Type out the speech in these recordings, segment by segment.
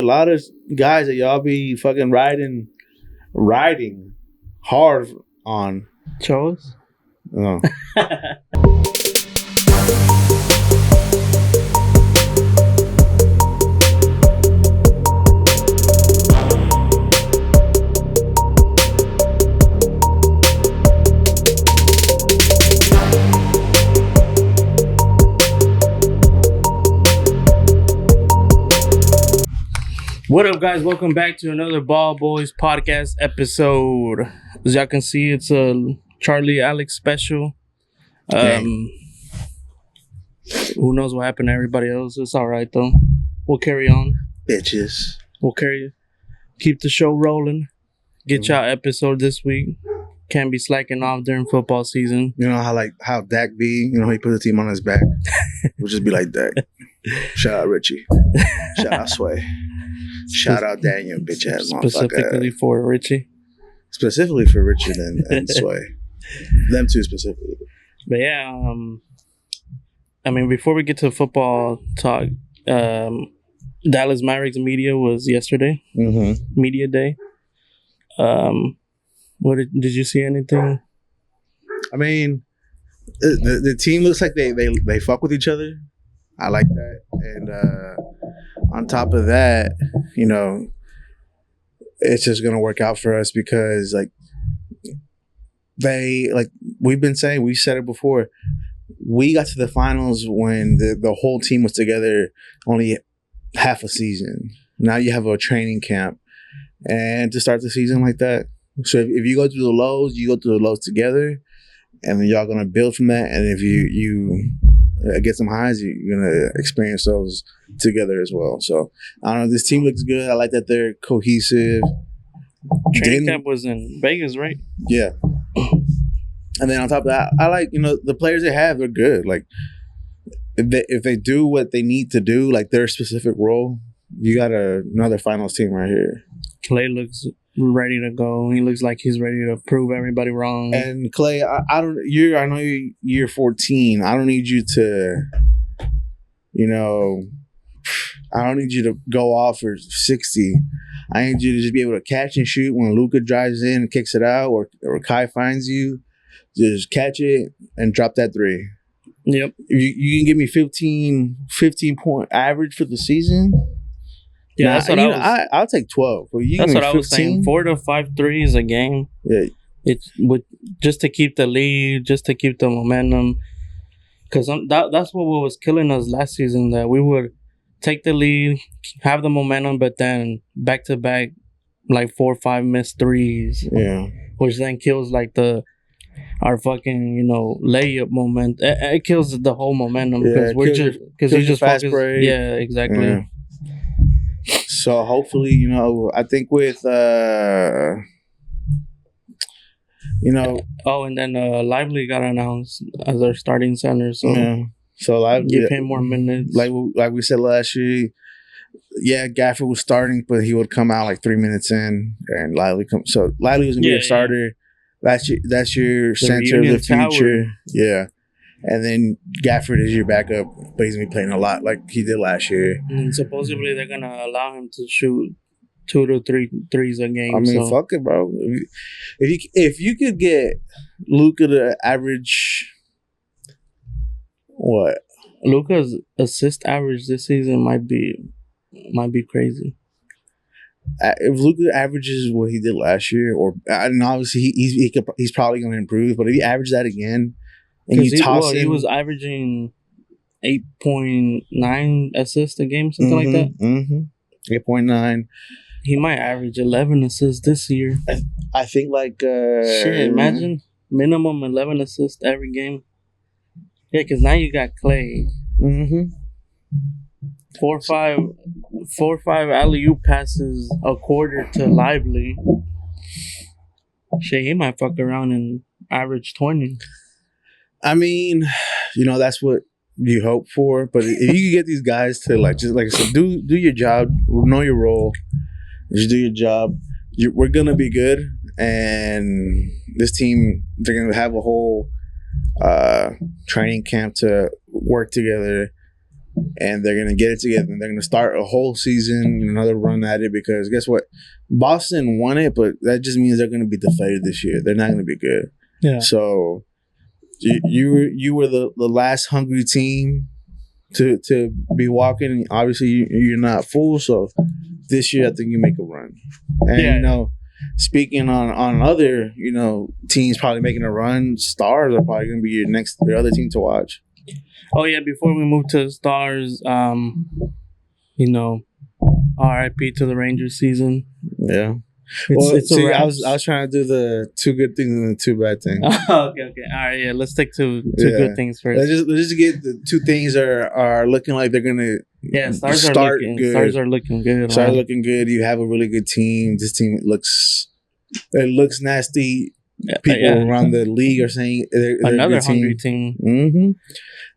A lot of guys that y'all be fucking riding hard on. Chose? Oh. What up, guys? Welcome back to another BallBoyzPodcast episode. As y'all can see, it's a Charlie Alex special. Who knows what happened to everybody else? It's all right, though. We'll carry on. Bitches. We'll keep the show rolling. Get y'all episode this week. Can't be slacking off during football season. You know how Dak be? You know, he put the team on his back. We'll just be like Dak. Shout out Richie. Shout out Sway. Shout out Daniel, bitch ass motherfucker. Specifically for Richie. Specifically for Richard and Sway. Them two specifically. But yeah, I mean, before we get to football talk, Dallas Mavericks media was yesterday. Mm-hmm. Media day. What did you see anything? I mean, the team looks like they fuck with each other. I like that. And on top of that, you know, it's just gonna work out for us because we've been saying, we said it before, we got to the finals when the whole team was together only half a season. Now you have a training camp, and to start the season like that. So if you go through the lows, you go through the lows together, and then y'all gonna build from that. And if you get some highs, you're gonna experience those together as well. So I don't know. This team looks good. I like that they're cohesive. Training camp was in Vegas, right? Yeah. And then on top of that, I like, you know, the players they have. They're good. Like if they do what they need to do, like their specific role, you got another finals team right here. Clay looks ready to go. He looks like he's ready to prove everybody wrong. And Clay, I know you're 14. I don't need you to, you know, I don't need you to go off for 60. I need you to just be able to catch and shoot when Luka drives in and kicks it out, or Kai finds you. Just catch it and drop that three. Yep. If you can give me 15 point average for the season. Yeah, that's what I'll take 12. That's what I was saying. 4 to 5 threes a game. Yeah. It's just to keep the lead, just to keep the momentum. Because that's what was killing us last season, that we would take the lead, have the momentum, but then back to back, like 4 or 5 missed threes. Yeah. Which then kills like our fucking, you know, layup moment. It kills the whole momentum because you just fast focus. break. Yeah, exactly. Yeah. So hopefully, you know, I think with you know. Oh, and then Lively got announced as our starting center. So yeah. So Lively give him more minutes. Like we said last year. Yeah, Gafford was starting, but he would come out like 3 minutes in, and Lively come. So Lively was gonna be a starter. That's your center of the future. Tower. Yeah. And then Gafford is your backup, but he's gonna be playing a lot like he did last year. And supposedly they're gonna allow him to shoot 2 to 3 threes a game. I mean, fuck it, bro. If you could get Luka to average what? Luka's assist average this season might be crazy. If Luka averages what he did last year, and obviously he's probably gonna improve, but if he averages that again. And he was averaging 8.9 assists a game, something like that. Mm-hmm. 8.9. He might average 11 assists this year. I think shit, imagine minimum 11 assists every game. Yeah, because now you got Clay. Mm-hmm. 4 or 5 alley-oop passes a quarter to Lively. Shit, he might fuck around and average 20. I mean, you know, that's what you hope for. But if you could get these guys to just like I said, do your job, know your role, just do your job. We're gonna be good, and this team, they're gonna have a whole training camp to work together and they're gonna get it together. And they're gonna start a whole season, another run at it. Because guess what, Boston won it, but that just means they're gonna be deflated this year. They're not gonna be good. Yeah. So you were the last hungry team to be walking. Obviously, you're not full. So this year, I think you make a run. And speaking on other teams probably making a run, Stars are probably gonna be your other team to watch. Oh yeah, before we move to Stars, RIP to the Rangers season. Yeah. I was trying to do the two good things and the two bad things. Okay. All right, yeah. Let's stick to two good things first. Let's just get the two things are looking like they're gonna Stars are looking good. Stars are looking good. You have a really good team. This team looks nasty. People around the league are saying they're another hungry team. Mm-hmm.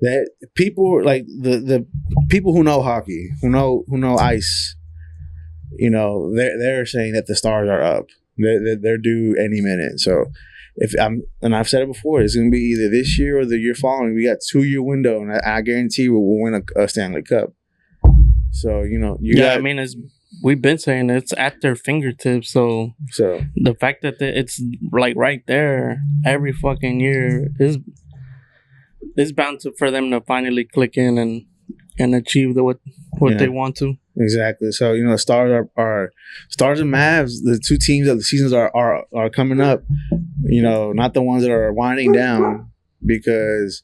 That people like the people who know hockey, who know ice. They're saying that the Stars are up. They're due any minute. So and I've said it before, it's going to be either this year or the year following. We got 2-year window, and I guarantee we'll win a Stanley Cup. So we've been saying it's at their fingertips. So the fact that it's like right there every fucking year is bound for them to finally click in and achieve what they want to. Exactly. So Stars are Stars and Mavs, the two teams that the seasons are coming up. Not the ones that are winding down, because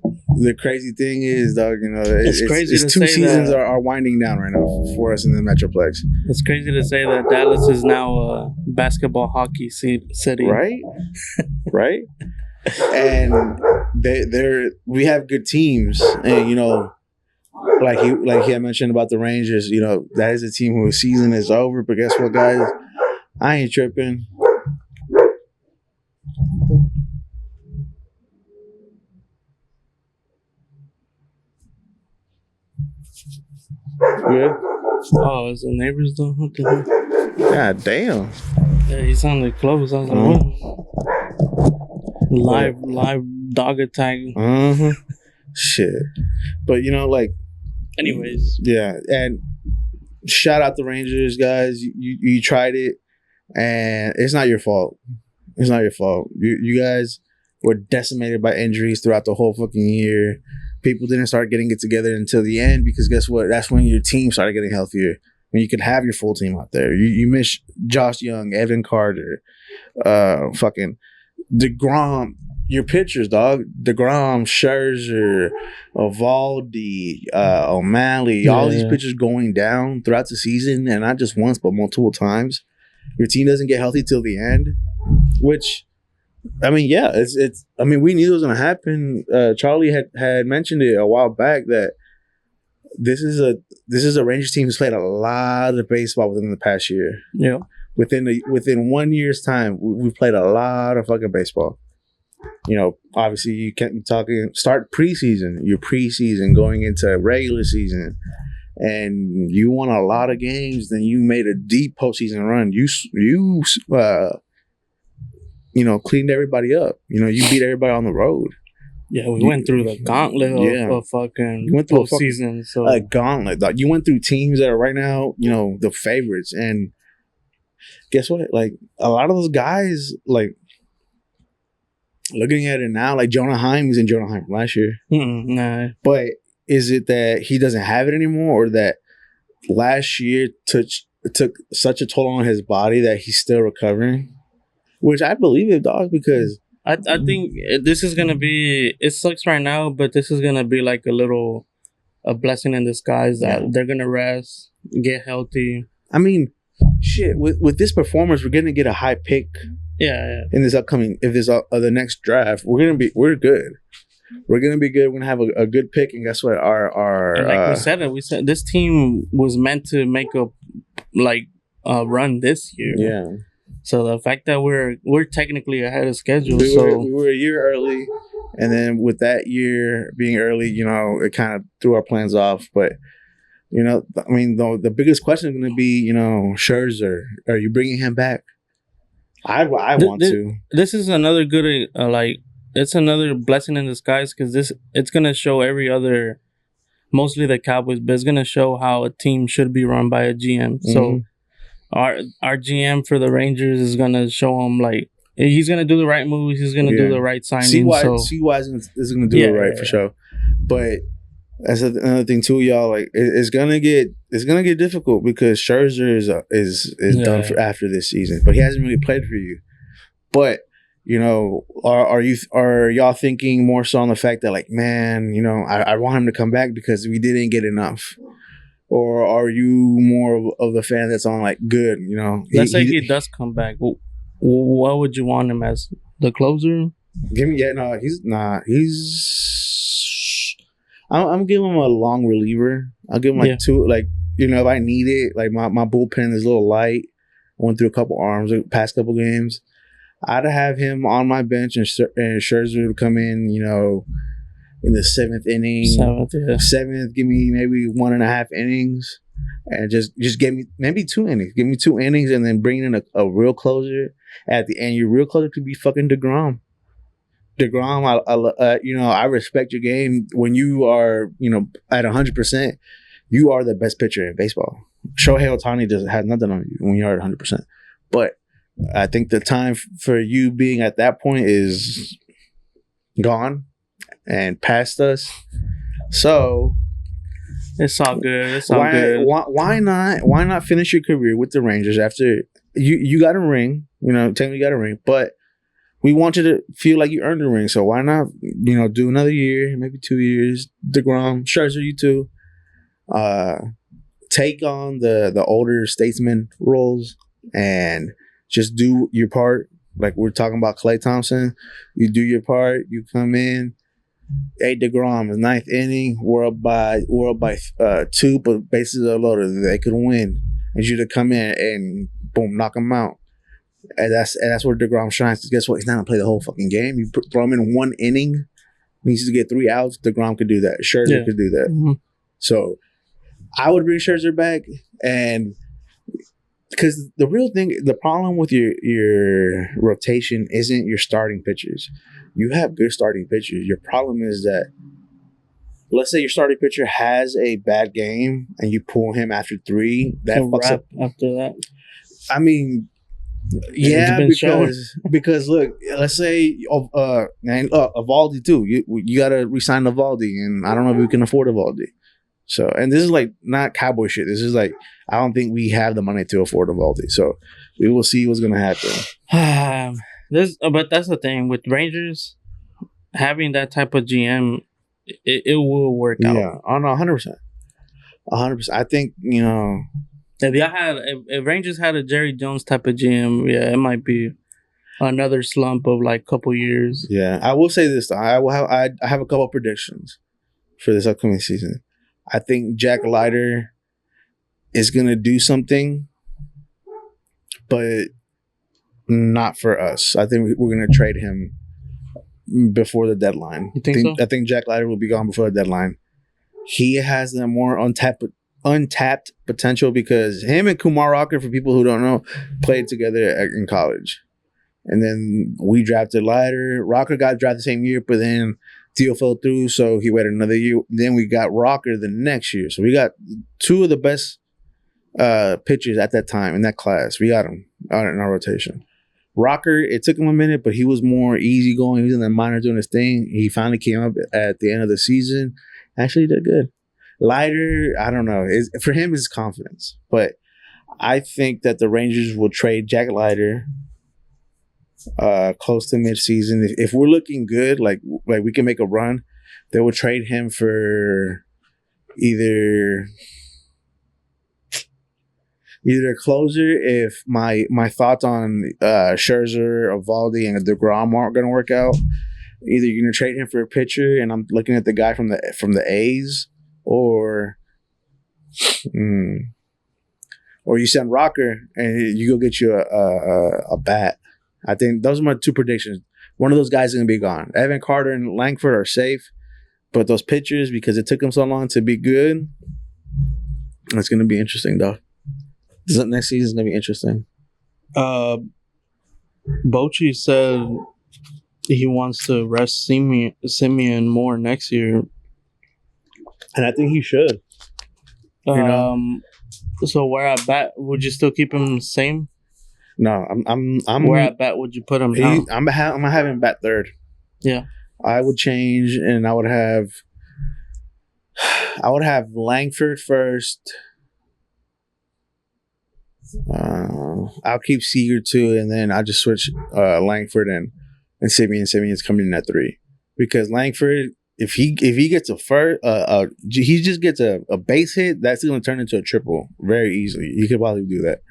the crazy thing is, dog. It's crazy. It's two seasons are winding down right now for us in the Metroplex. It's crazy to say that Dallas is now a basketball hockey city, right? Right. And we have good teams, and like he had mentioned about the Rangers, that is a team whose season is over. But guess what, guys? I ain't tripping. Good. Oh, is the neighbors though? What the hell? God damn. Yeah, he sounded close. I was like, what? Live dog attack. Shit. But anyways. Yeah, and shout out the Rangers, guys. You tried it, and it's not your fault. It's not your fault. You guys were decimated by injuries throughout the whole fucking year. People didn't start getting it together until the end, because guess what? That's when your team started getting healthier. When you could have your full team out there. You miss Josh Young, Evan Carter, fucking DeGrom. Your pitchers, dog. DeGrom, Scherzer, Eovaldi, O'Malley, all these pitchers going down throughout the season, and not just once, but multiple times. Your team doesn't get healthy till the end, which, it's. We knew it was gonna happen. Charlie had mentioned it a while back that this is a Rangers team who's played a lot of baseball within the past year. Yeah, within 1 year's time, we've played a lot of fucking baseball. Obviously you can't be talking start preseason. Your preseason going into regular season, and you won a lot of games. Then you made a deep postseason run. You cleaned everybody up. You beat everybody on the road. Yeah, we went through the gauntlet of fucking postseason. So a gauntlet. You went through teams that are right now, the favorites. And guess what? Like, a lot of those guys, like, looking at it now, like Jonah Heim was in Jonah Heim last year. Nah. But is it that he doesn't have it anymore, or that last year took such a toll on his body that he's still recovering? Which I believe it, dog, because I think this is gonna be. It sucks right now, but this is gonna be like a blessing in disguise that they're gonna rest, get healthy. Shit. With this performance, we're gonna get a high pick. Yeah. In this upcoming, if this the next draft, we're good. We're gonna be good. We're gonna have a good pick, and guess what? We said this team was meant to make a run this year. Yeah. So the fact that we're technically ahead of schedule, we were a year early, and then with that year being early, it kind of threw our plans off. But the biggest question is going to be, Scherzer. Are you bringing him back? I want to. This is another good it's another blessing in disguise, because it's gonna show every other mostly the Cowboys, but it's gonna show how a team should be run by a GM. So our GM for the Rangers is gonna show him like he's gonna do the right moves. He's gonna do the right signing. See why is gonna do it right for sure. But that's another thing too, y'all. Like it's gonna get difficult because Scherzer is done for after this season, but he hasn't really played for you. But you know, are y'all thinking more so on the fact that like, man, you know, I want him to come back because we didn't get enough, or are you more of the fan that's on like good? You know, let's say he does come back. What would you want him as, the closer? He's not. I'm giving him a long reliever. I'll give him like two. Like, you know, if I need it, like my bullpen is a little light. I went through a couple arms the past couple games. I'd have him on my bench and Scherzer would come in, you know, in the seventh inning. Seventh, give me maybe 1.5 innings. And just give me maybe 2 innings. Give me 2 innings and then bring in a real closer at the end. Your real closer could be fucking DeGrom. I respect your game. When you are, you know, at 100%, you are the best pitcher in baseball. Shohei Ohtani has nothing on you when you are at 100%. But I think the time for you being at that point is gone and past us. So it's all good. It's all good. Why not finish your career with the Rangers after you got a ring? You know, technically you got a ring, but we want you to feel like you earned a ring. So why not, you know, do another year, maybe 2 years? DeGrom, Scherzer, you too. Take on the older statesman roles and just do your part. Like we're talking about Klay Thompson. You do your part. You come in. Hey, DeGrom, the 9th inning. We're up by 2, but bases are loaded. They could win. I need you to come in and boom, knock them out. And that's where DeGrom shines. Because guess what? He's not gonna play the whole fucking game. You throw him in 1 inning. He needs to get 3 outs. DeGrom could do that. Scherzer could do that. Mm-hmm. So I would bring Scherzer back, and because the problem with your rotation isn't your starting pitchers. You have good starting pitchers. Your problem is that, let's say your starting pitcher has a bad game and you pull him after 3. That fucks up after that. I mean, yeah, because look, let's say Evaldi too. You got to resign Evaldi, and I don't know if we can afford Evaldi. So, and this is like not cowboy shit. This is like, I don't think we have the money to afford Evaldi. So we will see what's going to happen. But that's the thing with Rangers, having that type of GM, it will work out. Yeah, no, 100%. 100%. I think, you know, if Rangers had a Jerry Jones type of GM, it might be another slump of like couple years. Yeah, I will say this though. I have a couple of predictions for this upcoming season. I think Jack Leiter is going to do something, but not for us. I think we're going to trade him before the deadline. You think so? I think Jack Leiter will be gone before the deadline. He has the more untapped potential because him and Kumar Rocker, for people who don't know, played together in college. And then we drafted Leiter. Rocker got drafted the same year, but then deal fell through, so he waited another year. Then we got Rocker the next year. So we got 2 of the best pitchers at that time in that class. We got them in our rotation. Rocker, it took him a minute, but he was more easygoing. He was in the minor doing his thing. He finally came up at the end of the season. Actually did good. Leiter, I don't know. For him, it's confidence. But I think that the Rangers will trade Jack Leiter close to midseason. If we're looking good, like we can make a run, they will trade him for either a closer. If my thoughts on Scherzer, Evaldi, and DeGrom aren't going to work out, either you're going to trade him for a pitcher, and I'm looking at the guy from the A's, or you send Rocker and you go get you a bat. I think those are my 2 predictions. One of those guys is going to be gone. Evan Carter and Langford are safe, but those pitchers, because it took them so long to be good, it's going to be interesting, though. Next season is going to be interesting. Bochy said he wants to rest Simeon more next year. And I think he should. You know? So where at bat would you still keep him same? No, I'm. Where at bat would you put him now? I'm having bat third. Yeah, I would change, and I would have Langford first. I'll keep Seager too, and then I just switch Langford and Simeon. Simeon's coming in at 3 because Langford, if he gets a first, he just gets a base hit, that's going to turn into a triple very easily. He could probably do that.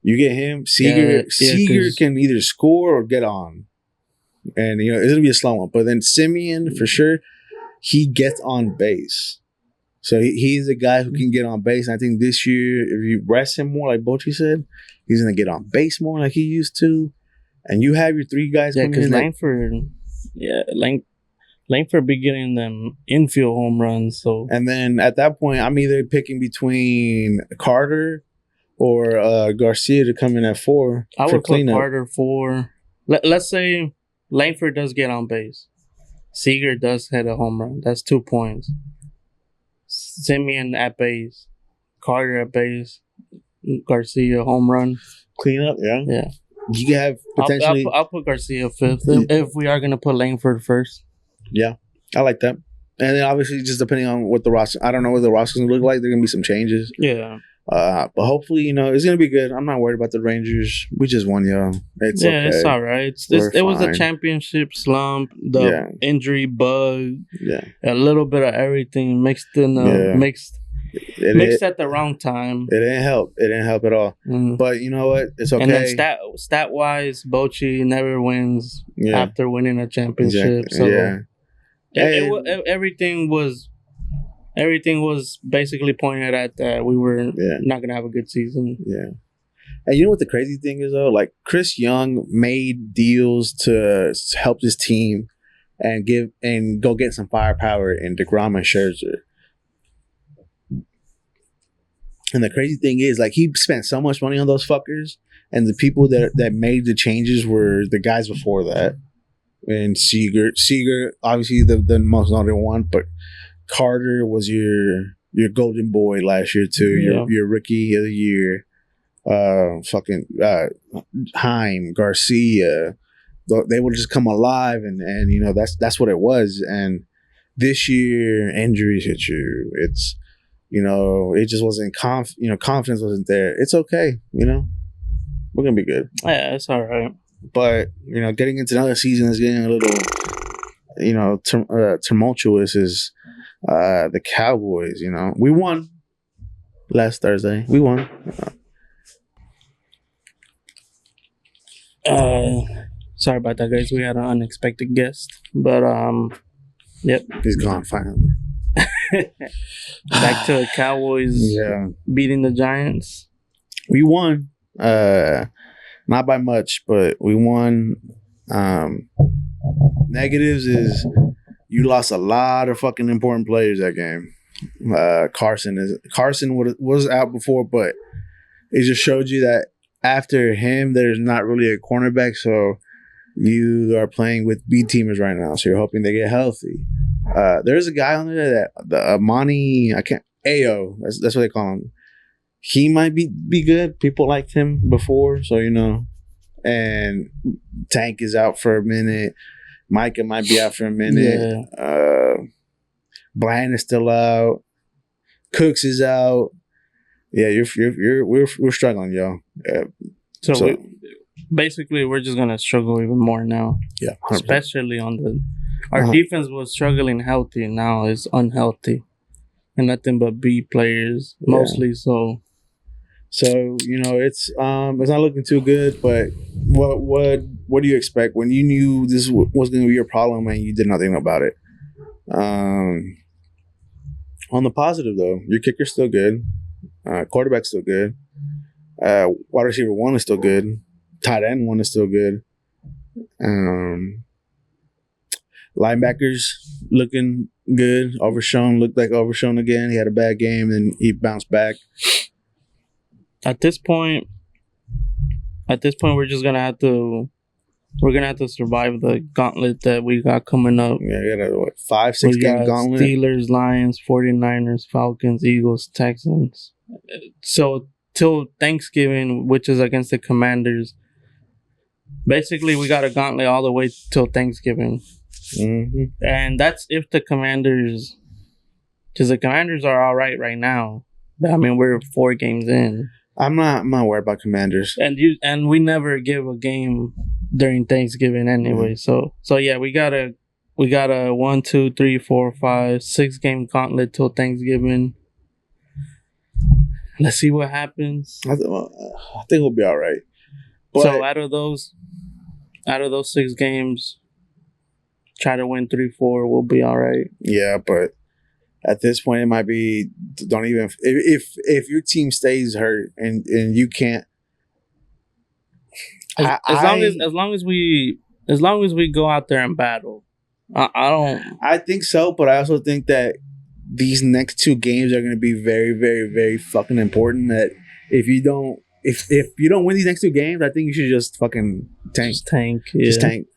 You get him, Seager. Seager can either score or get on, and it's gonna be a slow one. But then Simeon for sure, he gets on base. So he's a guy who can get on base. And I think this year, if you rest him more, like Bochy said, he's going to get on base more like he used to. And you have your 3 guys coming in. Because Langford be getting them infield home runs. So. And then at that point, I'm either picking between Carter or Garcia to come in at 4 I for would cleanup. put Carter 4. Let's say Langford does get on base. Seager does hit a home run. That's 2 points. Simeon at base, Carter at base, Garcia home run. Cleanup, yeah. Yeah. You can have potentially. I'll put Garcia 5th if we are going to put Langford first. Yeah, I like that. And then obviously, just depending on what the roster, I don't know what the roster's going to look like. There are going to be some changes. Yeah. But hopefully, it's going to be good. I'm not worried about the Rangers. We just won, y'all. It's okay. It's all right. It was a championship slump, the injury bug, a little bit of everything mixed mixed at the wrong time. It didn't help. It didn't help at all. Mm. But you know what? It's okay. And then stat wise, Bochy never wins after winning a championship. Exactly. So everything was basically pointed at that we were not going to have a good season. Yeah. And you know what the crazy thing is, though? Like, Chris Young made deals to help his team and go get some firepower in DeGrom and Scherzer. And the crazy thing is, like, he spent so much money on those fuckers, and the people that made the changes were the guys before that. And Seager, obviously the most notable one, but Carter was your golden boy last year too. Your rookie of the year. Heim, Garcia. They would just come alive, and that's what it was. And this year, injuries hit you. It's it just wasn't confidence wasn't there. It's okay. We're gonna be good. Yeah, it's all right. But getting into another season is getting a little tumultuous. Is the Cowboys? We won last Thursday. We won. Sorry about that, guys. We had an unexpected guest, but yep, he's gone finally. Back to the Cowboys. Beating the Giants. We won. Not by much, but we won. Negatives is you lost a lot of fucking important players that game. Carson was out before, but it just showed you that after him, there's not really a cornerback, so you are playing with B teamers right now. So you're hoping they get healthy. There's a guy on there that the Amani, Ayo. That's what they call him. He might be good. People liked him before, so And Tank is out for a minute. Micah might be out for a minute. Yeah. Bland is still out. Cooks is out. Yeah, we're struggling, y'all. So basically, we're just gonna struggle even more now. Yeah, 100%. Especially on our defense was struggling healthy. Now it's unhealthy, and nothing but B players mostly. So it's not looking too good. But what do you expect when you knew this was going to be your problem and you did nothing about it? On the positive though, your kicker's still good. Quarterback's still good. Wide receiver 1 is still good. Tight end 1 is still good. Linebackers looking good. Looked like Overshown again. He had a bad game and he bounced back. At this point, we're just gonna have to We're gonna have to survive the gauntlet that we got coming up. Yeah, you got a 5-6 game gauntlet. Steelers, Lions, 49ers, Falcons, Eagles, Texans. So till Thanksgiving, which is against the Commanders. Basically, we got a gauntlet all the way till Thanksgiving. Mm-hmm. And that's if the Commanders... Because the Commanders are all right now. I mean, we're 4 games in. I'm not worried about Commanders. And we never give a game during Thanksgiving anyway. So yeah, we got a 1, 2, 3, 4, 5, 6 game gauntlet till Thanksgiving. Let's see what happens. I think we'll be all right. But so out of those 6 games, try to win 3-4. We'll be all right. Yeah, but at this point, it might be don't even if your team stays hurt and you can't. As long as we go out there and battle, I don't. I think so, but I also think that these next 2 games are going to be very, very, very fucking important. That if you don't win these next 2 games, I think you should just fucking tank. Just tank. Yeah. Just tank.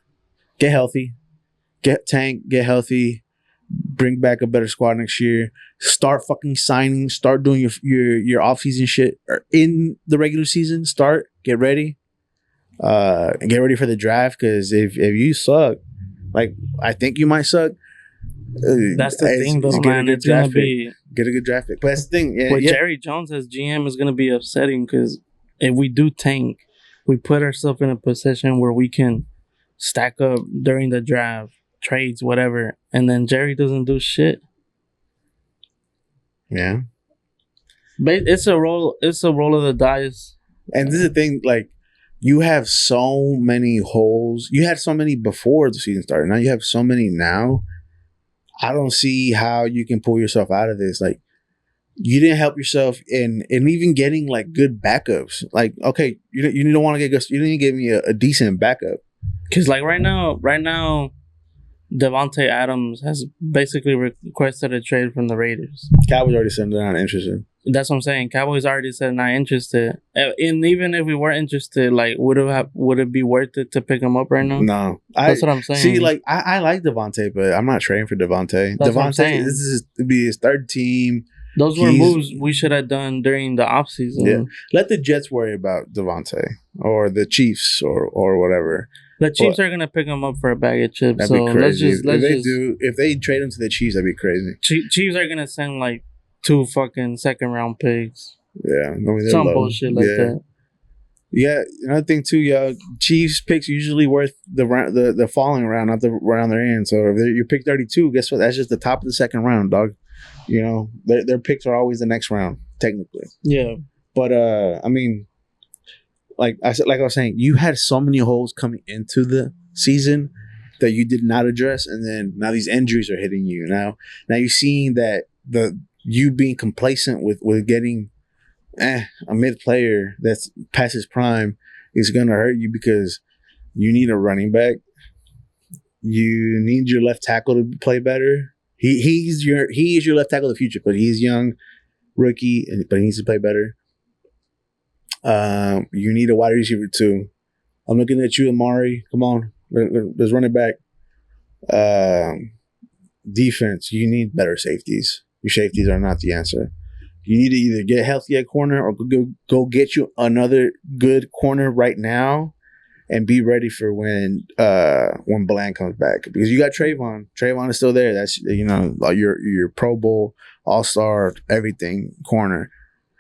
Get healthy. Get healthy. Bring back a better squad next year. Start fucking signing. Start doing your off-season shit or in the regular season. Get ready. And get ready for the draft, because if you suck, like I think you might suck. That's the thing, though, man. It's gonna be get a good draft pick. But that's the thing. With Jerry Jones as GM is gonna be upsetting, because if we do tank, we put ourselves in a position where we can stack up during the draft, trades, whatever, and then Jerry doesn't do shit. Yeah, but it's a roll of the dice. And this is the thing, like, you have so many holes. You had so many before the season started. Now you have so many now. I don't see how you can pull yourself out of this. Like, you didn't help yourself in even getting like good backups. Like, okay, you don't want to get good. You didn't give me a decent backup. Because like right now, Devontae Adams has basically requested a trade from the Raiders. Cowboys already said they're not interested. That's what I'm saying. Cowboys already said not interested. And even if we were interested, like, would it be worth it to pick him up right now? No. That's what I'm saying. See, like, I like Devontae, but I'm not trading for Devontae. That's what I'm saying. This is to be his 3rd team. Those were moves we should have done during the offseason. Yeah. Let the Jets worry about Devontae or the Chiefs or whatever. The Chiefs are gonna pick him up for a bag of chips. That'd be crazy. If they trade him to the Chiefs, that'd be crazy. Chiefs are gonna send like 2 fucking 2nd round picks. Yeah, I mean, some bullshit like that. Yeah, another thing too, y'all. Chiefs picks usually worth the following round, not the round they're in. So if you pick 32, guess what? That's just the top of the 2nd round, dog. You know, their picks are always the next round, technically. Yeah, but I mean, like I was saying, you had so many holes coming into the season that you did not address, and then now these injuries are hitting you. Now you're seeing that you being complacent with getting a mid player that's past his prime is going to hurt you, because you need a running back. You need your left tackle to play better. He is your left tackle of the future, but he's young, rookie, but he needs to play better. You need a wide receiver too. I'm looking at you, Amari. Come on, let's run it back. Defense, you need better safeties. Your safeties are not the answer. You need to either get healthy at corner or go get you another good corner right now, and be ready for when Bland comes back, because you got Trayvon. Trayvon is still there. That's, you know, your Pro Bowl, All-Star, everything corner.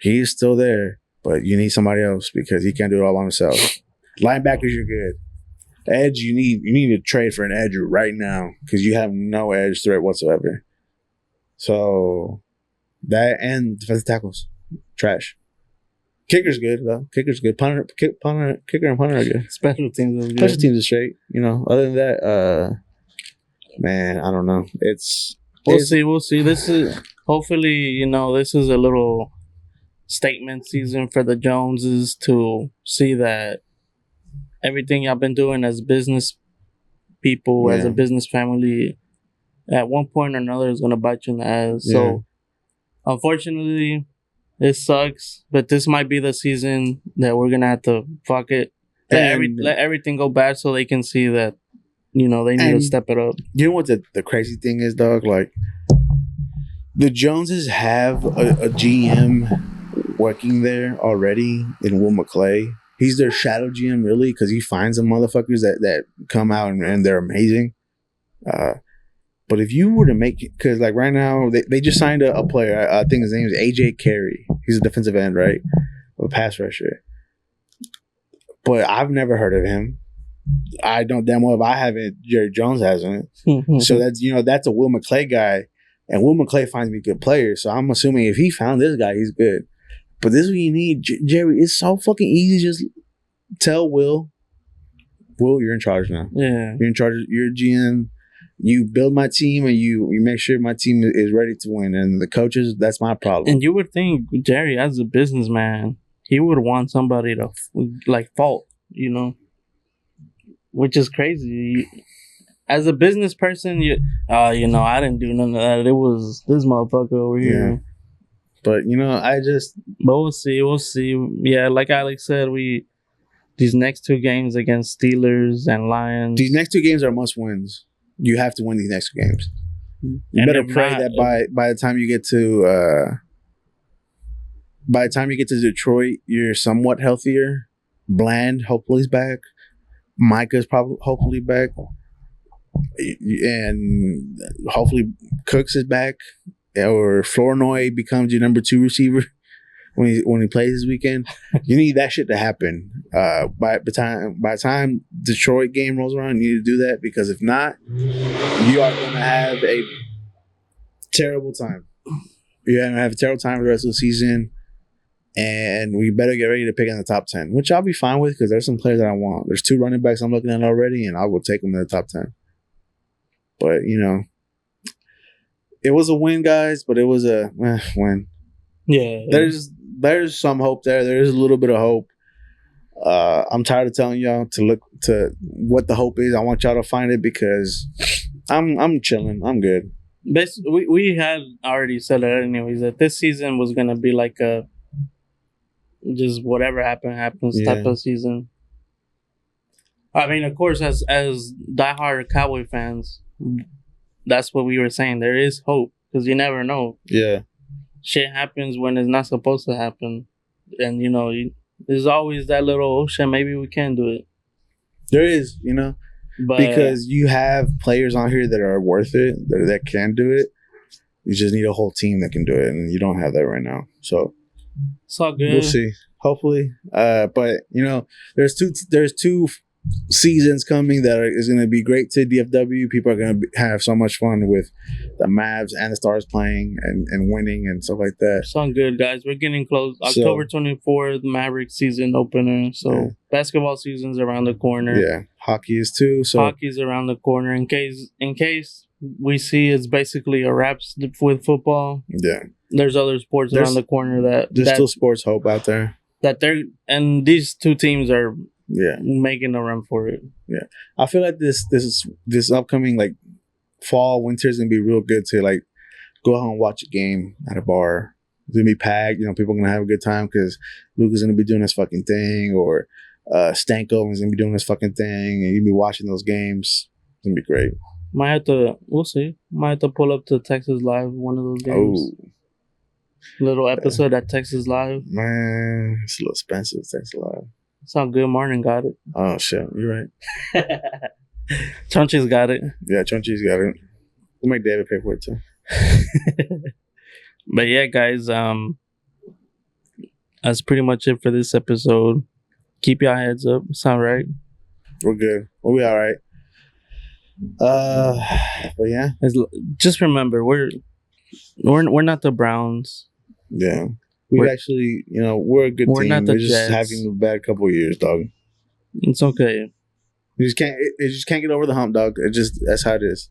He's still there, but you need somebody else, because he can't do it all by himself. Linebackers, you're good. Edge, you need to trade for an edge right now, because you have no edge threat whatsoever. So that, and defensive tackles, trash. Kicker's good though. Kicker's good. Kicker and punter are good. Special teams is good. Special teams is straight. You know, other than that, man, I don't know. We'll see. This is hopefully, you know, this is a little statement season for the Joneses to see that everything y'all been doing as business people, as a business family, at one point or another is gonna bite you in the ass. Yeah. So, unfortunately, it sucks, but this might be the season that we're gonna have to fuck it Let everything go bad so they can see that, you know, they need to step it up. You know what the crazy thing is, dog? Like, the Joneses have a GM working there already in Will McClay. He's their shadow GM, really, because he finds some motherfuckers that come out and they're amazing. But if you were to make it, because like right now, they just signed a player. I think his name is AJ Carey. He's a defensive end, right? A pass rusher. But I've never heard of him. I don't damn well if I haven't, Jerry Jones hasn't. So that's a Will McClay guy. And Will McClay finds me good players. So I'm assuming if he found this guy, he's good. But this is what you need, Jerry. It's so fucking easy. Just tell Will, you're in charge now. Yeah. You're in charge. You're GM. You build my team and you make sure my team is ready to win. And the coaches, that's my problem. And you would think Jerry, as a businessman, he would want somebody to fault, you know, which is crazy. As a business person, I didn't do none of that. It was this motherfucker over here. But But we'll see. Yeah, like Alex said, these next two games against Steelers and Lions. These next two games are must wins. You have to win these next two games. You better pray that by the time you get to Detroit, you're somewhat healthier. Bland hopefully is back. Micah's hopefully back. And hopefully Cooks is back, or Flournoy becomes your number 2 receiver when he plays this weekend. You need that shit to happen. By the time Detroit game rolls around, you need to do that, because if not, you are going to have a terrible time. You're going to have a terrible time for the rest of the season, and we better get ready to pick in the top 10, which I'll be fine with, because there's some players that I want. There's 2 running backs I'm looking at already, and I will take them in the top 10. But, it was a win, guys, but it was a win. Yeah. There's some hope there. There is a little bit of hope. I'm tired of telling y'all to look to what the hope is. I want y'all to find it, because I'm chilling. I'm good. Basically, we had already said it anyways, that this season was going to be like a just whatever happens type of season. I mean, of course, as diehard Cowboy fans, that's what we were saying. There is hope, because you never know. Yeah. Shit happens when it's not supposed to happen. And, there's always that little, oh shit, maybe we can do it. There is, But, because you have players on here that are worth it, that can do it. You just need a whole team that can do it, and you don't have that right now. So it's all good. We'll see. Hopefully. But, there's two seasons coming that is going to be great to DFW. People are going to have so much fun with the Mavs and the Stars playing and winning and stuff like that. Sound good, guys. We're getting close. October 24th, Mavericks season opener. So basketball season's around the corner. Yeah, hockey is too. So hockey's around the corner. In case we see it's basically a wrap with football. Yeah, there's other sports around the corner there's still sports hope out there. And these two teams are. Yeah, making a run for it. Yeah, I feel like this upcoming like fall, winter is gonna be real good to like go out and watch a game at a bar. It's gonna be packed. People are gonna have a good time because Luka's gonna be doing his fucking thing, or Stanko is gonna be doing his fucking thing, and you'll be watching those games. It's gonna be great. We'll see. Might have to pull up to Texas Live one of those games. Oh. Little episode at Texas Live. Man, it's a little expensive, Texas Live. Sound good. Martin got it. Oh shit, you're right. Chunchi's got it. Yeah, Chunchi's got it. We'll make David pay for it too. But yeah, guys, that's pretty much it for this episode. Keep your heads up. Sound right? We're good. We'll be all right. But yeah, just remember we're not the Browns. Yeah. We're actually, we're a good team. We're just having a bad couple of years, dog. It's okay. You just can't get over the hump, dog. That's how it is.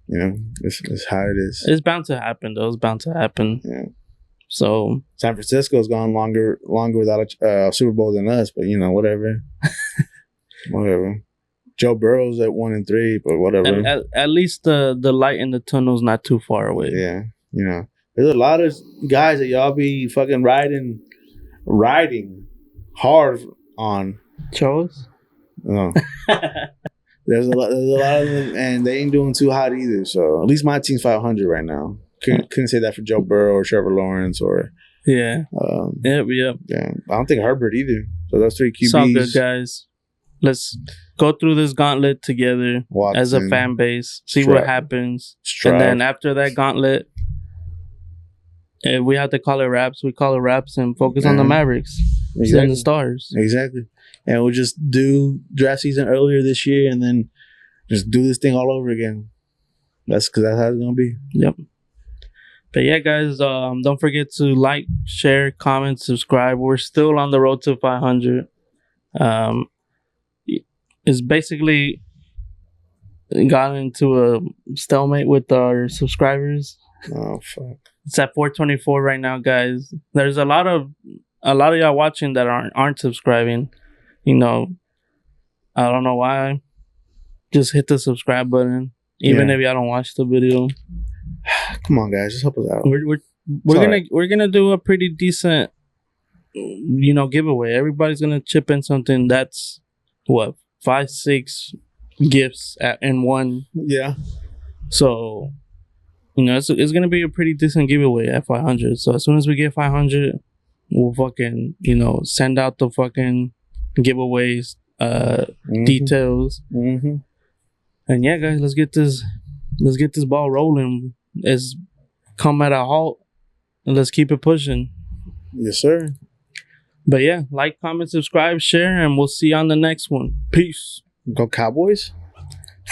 It's how it is. It's bound to happen, though. It's bound to happen. Yeah. So San Francisco's gone longer without a Super Bowl than us, but whatever. Whatever. Joe Burrow's at 1-3, but whatever. At least the light in the tunnel's not too far away. Yeah. There's a lot of guys that y'all be fucking riding hard on, Show us. No. There's a lot of them, and they ain't doing too hot either. So at least my team's 500 right now. Couldn't say that for Joe Burrow or Trevor Lawrence or Yeah. Yep. yeah. I don't think Herbert either. So those three QBs. It's all good, guys. Let's go through this gauntlet together Watson, as a fan base. See Stroud. what happens, Stroud. and then after that gauntlet, if we have to call it wraps, we call it wraps and focus on the Mavericks and the Stars. Exactly. And we'll just do draft season earlier this year, and then just do this thing all over again. That's because that's how it's gonna be. Yep. But yeah, guys, don't forget to like, share, comment, subscribe. We're still on the road to 500. It's basically got into a stalemate with our subscribers. Oh fuck! It's at 424 right now, guys. There's a lot of y'all watching that aren't subscribing. You know, I don't know why. Just hit the subscribe button, even if y'all don't watch the video. Come on, guys, just help us out. We're gonna do a pretty decent, giveaway. Everybody's gonna chip in something. That's what 5-6 gifts in one. Yeah. So, it's gonna be a pretty decent giveaway at 500. So as soon as we get 500, we'll fucking send out the fucking giveaways details. Mm-hmm. And yeah, guys, let's get this ball rolling. It's come at a halt, and let's keep it pushing. Yes, sir. But yeah, like, comment, subscribe, share, and we'll see you on the next one. Peace. Go Cowboys.